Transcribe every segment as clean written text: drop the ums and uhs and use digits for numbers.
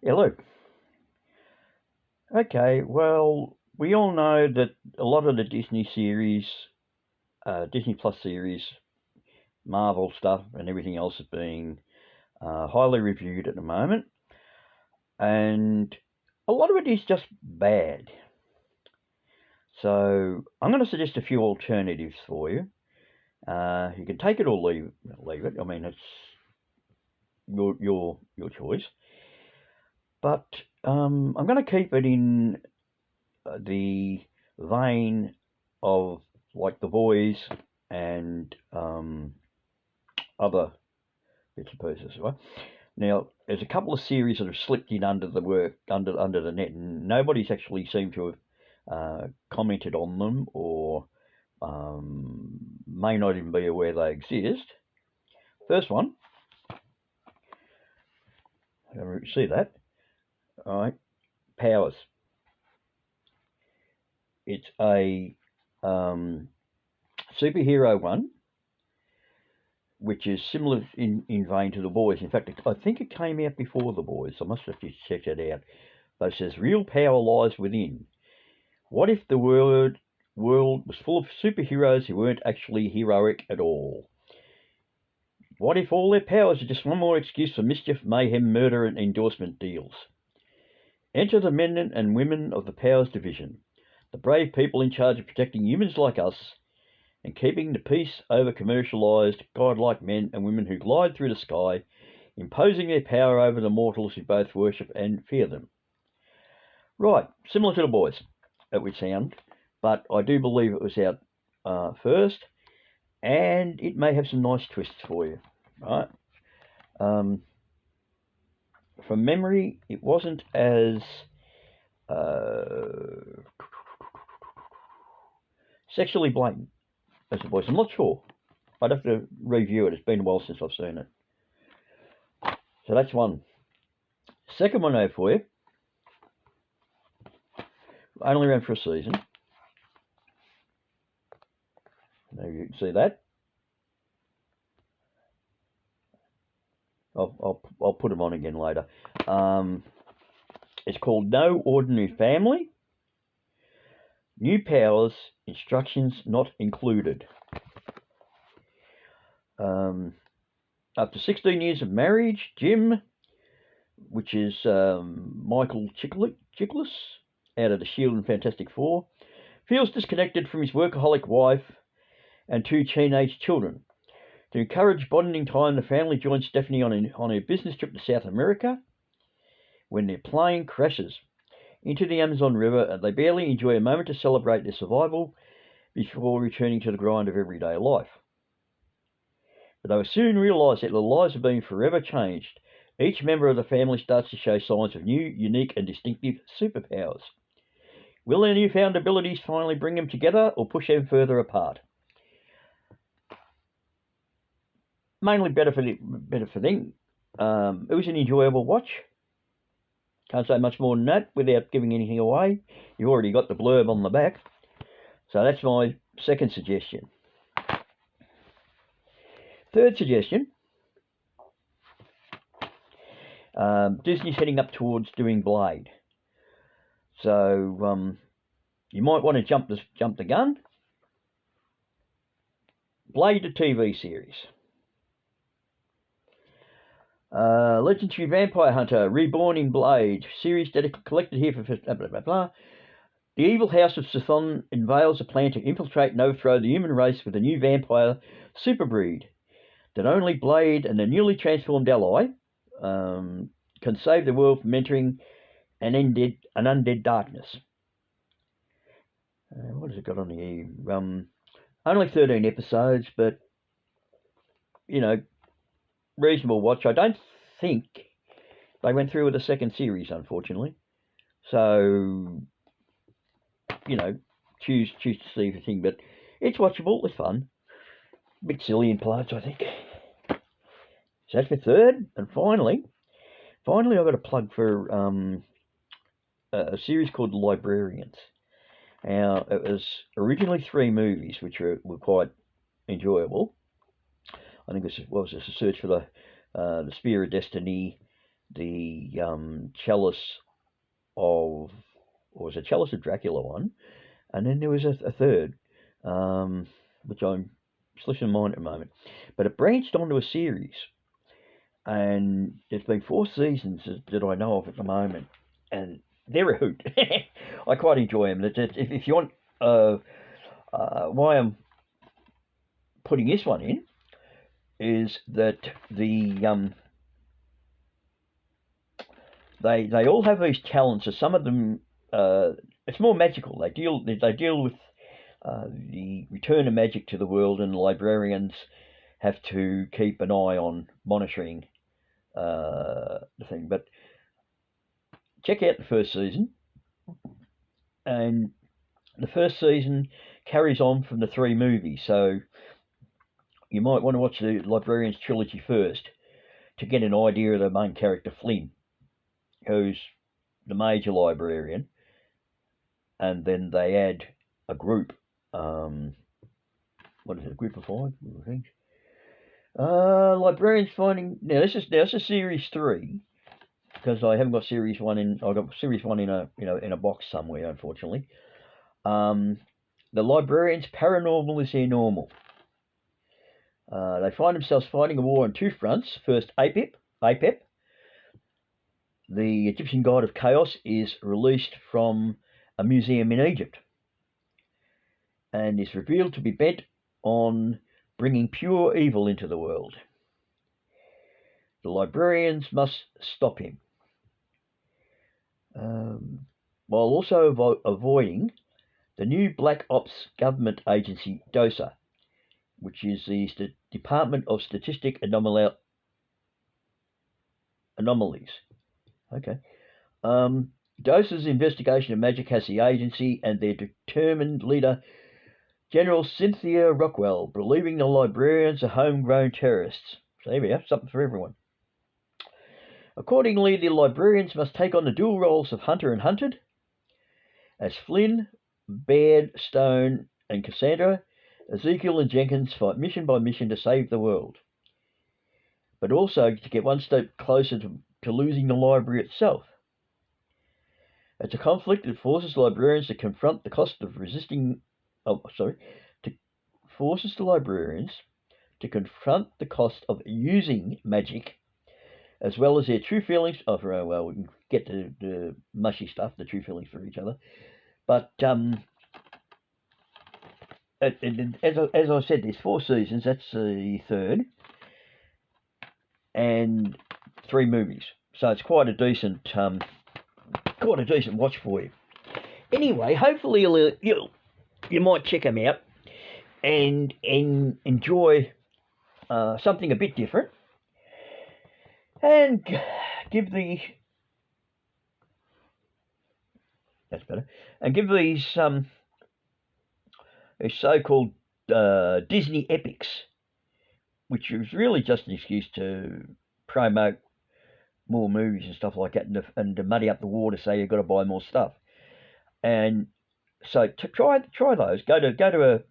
Hello. Okay, well, we all know that a lot of the Disney series, Disney Plus series, Marvel stuff, and everything else is being highly reviewed at the moment, and a lot of it is just bad. So I'm going to suggest a few alternatives for you. You can take it or leave it. I mean, it's your choice. But I'm going to keep it in the vein of like The Boys and other bits and pieces. Right? Now, there's a couple of series that have slipped in under the net, and nobody's actually seemed to have commented on them or may not even be aware they exist. First one, see that? All right, Powers. It's a superhero one, which is similar in vein to The Boys. In fact, I think it came out before The Boys. I must have just checked it out. But it says, real power lies within. What if the world was full of superheroes who weren't actually heroic at all? What if all their powers are just one more excuse for mischief, mayhem, murder, and endorsement deals? Enter the men and women of the Powers Division, the brave people in charge of protecting humans like us and keeping the peace over commercialised, godlike men and women who glide through the sky, imposing their power over the mortals who both worship and fear them. Right, similar to The Boys, it would sound, but I do believe it was out first, and it may have some nice twists for you. Right? From memory, it wasn't as sexually blatant as The Boys. I'm not sure. I'd have to review it. It's been a while since I've seen it. So that's one. Second one I have for you, only ran for a season. Maybe you can see that. I'll put them on again later. It's called No Ordinary Family. New powers, instructions not included. After 16 years of marriage, Jim, which is Michael Chiklis, out of the Shield and Fantastic Four, feels disconnected from his workaholic wife and two teenage children. To encourage bonding time, the family joins Stephanie on a business trip to South America when their plane crashes into the Amazon River and they barely enjoy a moment to celebrate their survival before returning to the grind of everyday life. But they will soon realise that their lives have been forever changed. Each member of the family starts to show signs of new, unique and distinctive superpowers. Will their newfound abilities finally bring them together or push them further apart? Mainly better for them. It was an enjoyable watch. Can't say much more than that without giving anything away. You've already got the blurb on the back. So that's my second suggestion. Third suggestion, Disney's heading up towards doing Blade. So you might want to jump the gun. Blade, the TV series. Legendary Vampire Hunter, reborn in Blade. Series collected here for blah, blah, blah. The evil house of Sithon unveils a plan to infiltrate and overthrow the human race with a new vampire superbreed that only Blade and the newly transformed ally can save the world from entering an undead darkness. What has it got on here? Only 13 episodes, but, you know, reasonable watch. I don't think they went through with a second series, unfortunately. So, you know, choose to see the thing, but it's watchable. It's fun. A bit silly in parts, I think. So that's my third, and finally, I've got a plug for a series called Librarians. Now, it was originally 3 movies, which were quite enjoyable. I think it was a search for the Spear of Destiny, the Chalice of, or was it Chalice of Dracula one, and then there was a third, which I'm slipping my mind at the moment. But it branched onto a series, and there's been 4 seasons that I know of at the moment, and they're a hoot. I quite enjoy them. If you want, why I'm putting this one in is that they all have these talents. So some of them, it's more magical. They deal with the return of magic to the world, and the librarians have to keep an eye on monitoring the thing. But check out the first season, and the first season carries on from the 3 movies. So you might want to watch the Librarians trilogy first to get an idea of the main character, Flynn, who's the major librarian, and then they add a group. What is it? A group of 5, I think. Librarians finding. Now this is series 3, because I haven't got series 1 in. I've got series 1 in a box somewhere, unfortunately. The Librarians Paranormal is their normal. They find themselves fighting a war on 2 fronts. First, Apep, the Egyptian god of chaos, is released from a museum in Egypt and is revealed to be bent on bringing pure evil into the world. The librarians must stop him, while also avoiding the new Black Ops government agency, DOSA, which is the Department of Statistic Anomalies. Okay. DOSA's investigation of magic has the agency and their determined leader, General Cynthia Rockwell, believing the librarians are homegrown terrorists. So there we have something for everyone. Accordingly, the librarians must take on the dual roles of hunter and hunted, as Flynn, Baird, Stone, and Cassandra. Ezekiel and Jenkins fight mission by mission to save the world, but also to get one step closer to losing the library itself. It's a conflict that forces librarians to confront the cost of forces the librarians to confront the cost of using magic, as well as their true feelings. We can get to the mushy stuff, the true feelings for each other. But as I said, there's 4 seasons. That's the 3rd, and 3 movies. So it's quite a decent watch for you. Anyway, hopefully you might check them out and enjoy something a bit different, and give these so-called Disney epics, which is really just an excuse to promote more movies and stuff like that, and to muddy up the water, so you've got to buy more stuff. And so to try those, go to a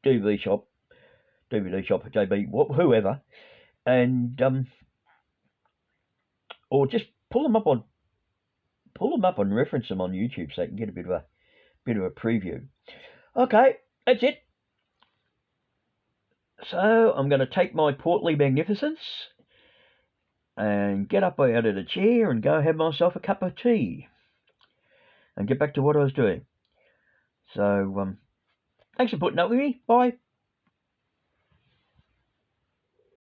DVD shop, JB, whoever, and or just pull them up and reference them on YouTube, so you can get a bit of a preview. Okay, that's it. So I'm going to take my portly magnificence and get up out of the chair and go have myself a cup of tea and get back to what I was doing. So thanks for putting up with me. Bye.